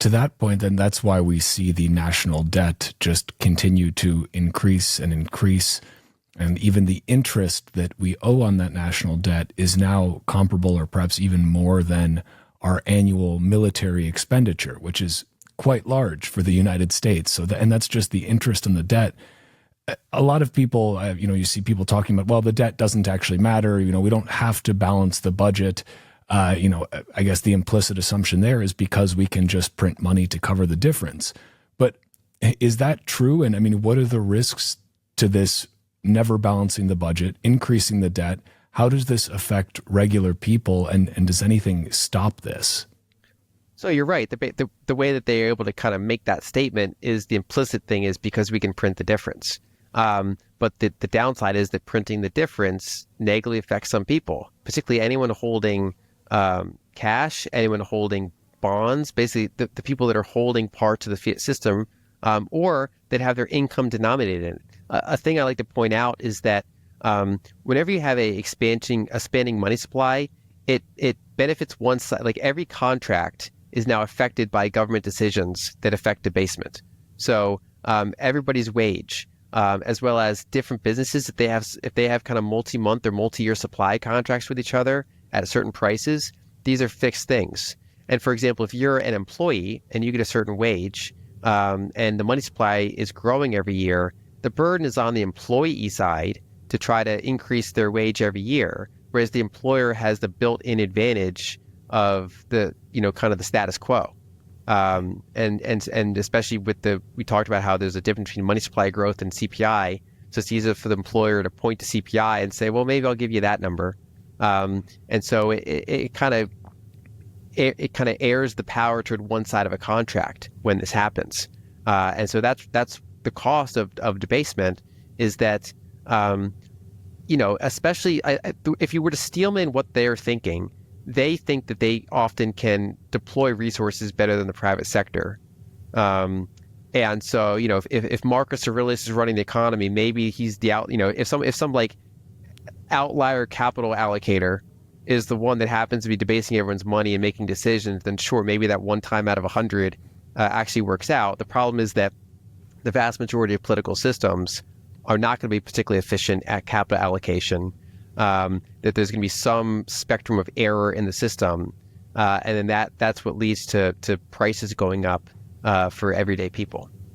to that point, then that's why we see the national debt just continue to increase and increase. And even the interest that we owe on that national debt is now comparable or perhaps even more than our annual military expenditure, which is quite large for the United States. And that's just the interest on the debt. A lot of people, you see people talking about, well, the debt doesn't actually matter. We don't have to balance the budget. I guess the implicit assumption there is because we can just print money to cover the difference. But is that true? And I mean, what are the risks to this never balancing the budget, increasing the debt? How does this affect regular people? And does anything stop this? So you're right. The way that they are able to kind of make that statement is the implicit thing is because we can print the difference. But the downside is that printing the difference negatively affects some people, particularly anyone holding cash, anyone holding bonds, basically the people that are holding parts of the fiat system, or that have their income denominated in it. A thing I like to point out is that whenever you have a expanding money supply, it benefits one side. Like every contract is now affected by government decisions that affect debasement. So everybody's wage, as well as different businesses, if they have kind of multi-month or multi-year supply contracts with each other at certain prices, these are fixed things. And for example, if you're an employee and you get a certain wage, and the money supply is growing every year, the burden is on the employee side to try to increase their wage every year, whereas the employer has the built-in advantage of the, kind of the status quo. And especially we talked about how there's a difference between money supply growth and CPI. So it's easier for the employer to point to CPI and say, well, maybe I'll give you that number. And so it kind of airs the power toward one side of a contract when this happens. And so that's the cost of debasement, is that, especially if you were to steelman what they're thinking, they think that they often can deploy resources better than the private sector. And so, if Marcus Aurelius is running the economy, maybe he's if some like outlier capital allocator is the one that happens to be debasing everyone's money and making decisions, then sure, maybe that one time out of 100 actually works out. The problem is that the vast majority of political systems are not going to be particularly efficient at capital allocation, that there's going to be some spectrum of error in the system, and then that's what leads to prices going up for everyday people.